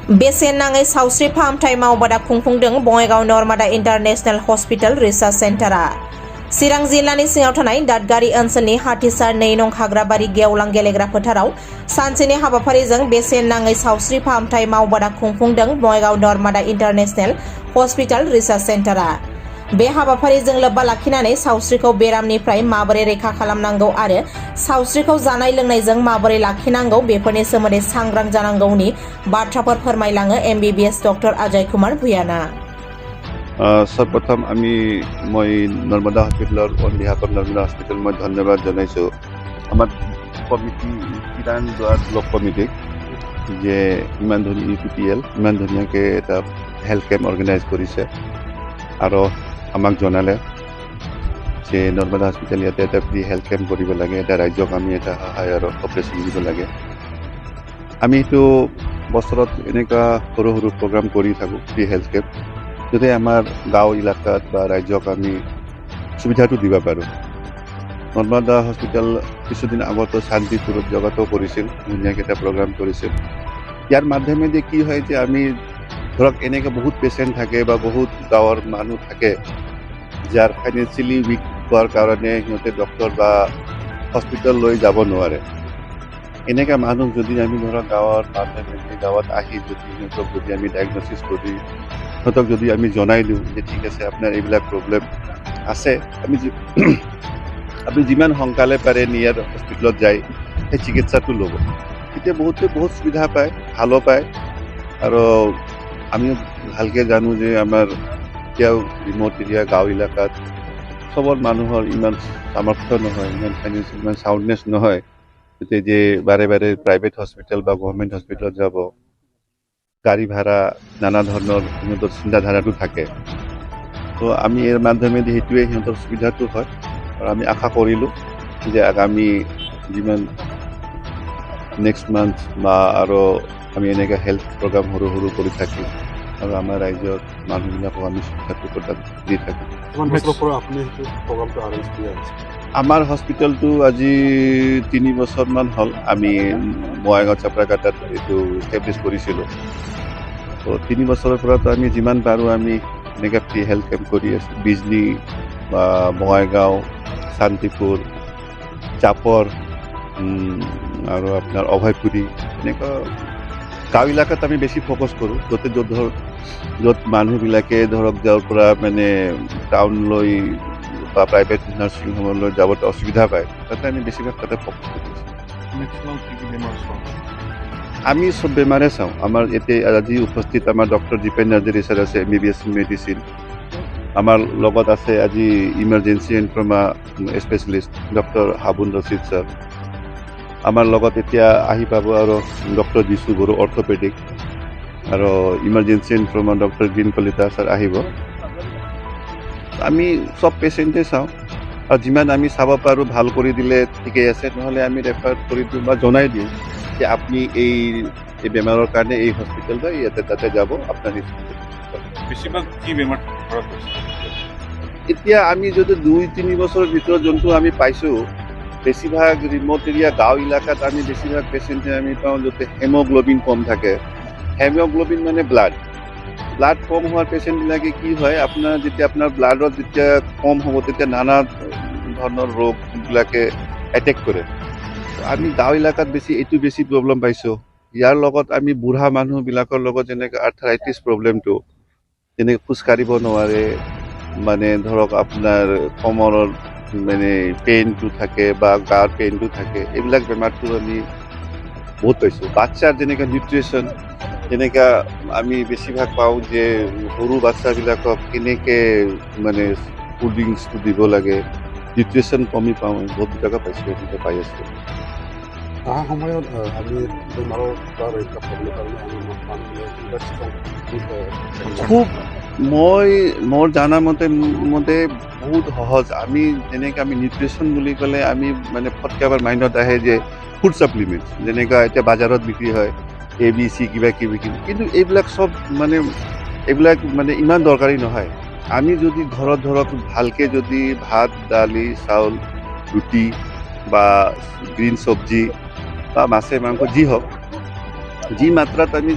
बेसेन नाङै सावस्रि फाहामथाय मावबादा खुंफुंदों Bongaigaon Narmada international hospital research सेन्टारा। चिरां जिल्लानि सिङाव थानाय दादगारि ओनसोलनि हाथिसार 2 नं हाग्राबारि गेवलां गेलेग्रा फोथाराव सानसेनि हाबाफारिजों बेसेन नाङै सावस्रि फाहामथाय मावबादा खुंफुंदों Bongaigaon Narmada international hospital research सेन्टारा। बे हाबाफारिजों लोब्बा लाखिनानै सावस्रिखौ बेरामनिफ्राय माबोरै रैखा खालामनांगौ आरो सावस्रिखौ जानाय लोंनायजों माबोरै लाखिनांगौ बेफोरनि सोमोन्दै सांग्रां जानांगौनि बाथ्राफोर फोरमायलाङो MBBS डक्टर अजय कुमार भुयाना। सर्वप्रथम মই নৰ্মদা হস্পিটেলৰ on behalf of Narmada hospital মই ধন্যবাদ জনাইছোঁ আমাৰ কমিটি চিৰাং ব্লক কমিটিক যে ইমান ধুনীয়া UPPL ইমান ধুনীয়াকৈ এটা হেল্থ কেম্প অৰ্গেনাইজ কৰিছে আৰু আমাক জনালে যে নৰ্মদা হস্পিটেল ইয়াতে এটা ফ্ৰী হেল্থ কেম্প কৰিব লাগে, এটা ৰাজ্যক আমি এটা সহায় আৰু অপাৰেশ্যন দিব লাগে। আমি এইটো বছৰত এনেকুৱা সৰু সৰু প্ৰগ্ৰাম কৰি থাকোঁ ফ্ৰী হেল্থ কেম্প, যাতে আমাৰ গাঁও এলেকাত বা ৰাজ্যক আমি সুবিধাটো দিব পাৰোঁ। নৰ্মদা হস্পিটেল কিছুদিন আগতো শান্তিপুৰত জগাতো কৰিছিল, ধুনীয়াকৈ এটা প্ৰগ্ৰাম কৰিছিল। ইয়াৰ মাধ্যমেদি কি হয় যে আমি ধৰক এনেকৈ বহুত পেচেণ্ট থাকে বা বহুত গাঁৱৰ মানুহ থাকে যাৰ ফাইনেন্সিয়েলি উইক হোৱাৰ কাৰণে সিহঁতে ডক্টৰ বা হস্পিটেল লৈ যাব নোৱাৰে। এনেকুৱা মানুহ যদি আমি ধৰক গাঁৱৰ মাধ্যমেদি গাঁৱত আহি যদি সিহঁতক যদি আমি ডায়েগনচিছ কৰি সিহঁতক যদি আমি জনাই দিওঁ যে ঠিক আছে আপোনাৰ এইবিলাক প্ৰব্লেম আছে, আপুনি যিমান সোনকালে পাৰে নিয়াৰ হস্পিটেলত যায় সেই চিকিৎসাটো ল'ব, তেতিয়া বহুত সুবিধা পায়, ভালো পায়। আৰু আমিও ভালকৈ জানো যে আমাৰ এতিয়াও ৰিম'ট এৰিয়া গাঁও এলেকাত চবৰ মানুহৰ ইমান সামৰ্থ্য নহয়, ইমান ফাইনেন্সিয়েল ইমান চাউণ্ডনেছ নহয় গতিকে যে বাৰে বাৰে প্ৰাইভেট হস্পিটেল বা গভৰ্ণমেণ্ট হস্পিটেলত যাব, গাড়ী ভাড়া নানা ধৰণৰ সিহঁতৰ চিন্তাধাৰাটো থাকে। তো আমি ইয়াৰ মাধ্যমেদি সেইটোৱে সিহঁতৰ সুবিধাটো হয় আৰু আমি আশা কৰিলোঁ যে আগামী যিমান নেক্সট মান্থ বা আৰু আমি এনেকৈ হেল্থ প্ৰগ্ৰাম সৰু সৰু কৰি থাকিম আৰু আমাৰ ৰাজ্যৰ মানুহবিলাকক আমি সুবিধাটো প্ৰদান দি থাকিম। আমাৰ হস্পিটেলটো আজি 3 বছৰমান হ'ল আমি বঙাইগাঁও চাপৰাঘাটত এইটো এষ্টাব্লিছ কৰিছিলোঁ। তো 3 বছৰৰ পৰাতো আমি যিমান পাৰোঁ আমি এনেকৈ ফ্ৰী হেল্থ কেম্প কৰি আছোঁ। বিজনী বা বঙাইগাঁও, শান্তিপুৰ, চাপৰ আৰু আপোনাৰ অভয়পুৰী এনেকুৱা গাঁও এলেকাত আমি বেছি ফ'কাছ কৰোঁ, য'ত মানুহবিলাকে ধৰক যাৰ পৰা মানে টাউনলৈ বা প্ৰাইভেট নাৰ্ছিং হোমলৈ যাবলৈ অসুবিধা পায়, তাতে আমি বেছিভাগ তাতে ফ'কাছ কৰি আছোঁ। আমি চব বেমাৰে চাওঁ। আমাৰ এতিয়া আজি উপস্থিত আমাৰ ডক্টৰ দীপেন নাৰ্জাৰী ছাৰ আছে, MBBS মেডিচিন। আমাৰ লগত আছে আজি emergency and trauma specialist doctor Habun Rashid sir. আমাৰ লগত এতিয়া আহি পাব আৰু ডক্টৰ জিচু বড়ো অৰ্থপেডিক আৰু emergency and trauma doctor Girin Kalita sir আহিব। আমি চব পেচেণ্টে চাওঁ আৰু যিমান আমি চাব পাৰোঁ ভাল কৰি দিলে ঠিকেই আছে, নহ'লে আমি ৰেফাৰ কৰি দিওঁ বা জনাই দিওঁ যে আপুনি এই বেমাৰৰ কাৰণে এই হস্পিটেল বা ইয়াতে তাতে যাব আপোনাৰ। বেছিভাগ কি বেমাৰ এতিয়া আমি যদি 2-3 বছৰৰ ভিতৰত যোনটো আমি পাইছোঁ, বেছিভাগ ৰিম'ট এৰিয়া গাঁও এলেকাত আমি বেছিভাগ পেচেণ্টে আমি পাওঁ য'তে হেমোগ্ল'বিন কম থাকে। হেমোগ্ল'বিন মানে ব্লাড কম হোৱাৰ পেচেণ্টবিলাকে কি হয়, যেতিয়া আপোনাৰ ব্লাডত যেতিয়া কম হ'ব তেতিয়া নানা ধৰণৰ ৰোগবিলাকে এটেক কৰে। আমি গাঁও এলেকাত এইটো বেছি প্ৰব্লেম পাইছোঁ। ইয়াৰ লগত আমি বুঢ়া মানুহবিলাকৰ লগত যেনেকৈ আৰ্থৰাইটিছ প্ৰব্লেমটো, যেনেকৈ খোজকাঢ়িব নোৱাৰে, মানে ধৰক আপোনাৰ কমৰৰ মানে পেইনটো থাকে বা গাৰ পেইনটো থাকে, এইবিলাক বেমাৰটো আমি বহুত পাইছোঁ। বাচ্চাৰ যেনেকৈ নিউট্ৰিশ্যন, যেনেকৈ আমি বেছিভাগ পাওঁ যে সৰু বাচ্চাবিলাকক কেনেকৈ মানে কোল্ড ড্ৰিংকছটো দিব লাগে, নিউট্ৰিশ্যন কমি পাওঁ, বহুত জেগা পাইছোঁ, এনেকৈ পাই আছোঁ। অহা সময়ত আমি বেমাৰৰ পৰা ৰক্ষা পাবলৈ কাৰণে খুব মোৰ জানা মতে বহুত সহজ। আমি যেনেকৈ আমি নিউট্ৰিশ্যন বুলি ক'লে আমি মানে ফটকৈ আমাৰ মাইণ্ডত আহে যে ফুড ছাপ্লিমেণ্টছ, যেনেকুৱা এতিয়া বজাৰত বিক্ৰী হয় ABC কিবা কিবি, কিন্তু এইবিলাক চব এইবিলাক ইমান দৰকাৰী নহয়। আমি যদি ঘৰত ধৰক ভালকৈ যদি ভাত, দালি, চাউল, ৰুটি বা গ্ৰীণ চব্জি বা মাছে মাংস যি হওক, যি মাত্ৰাত আমি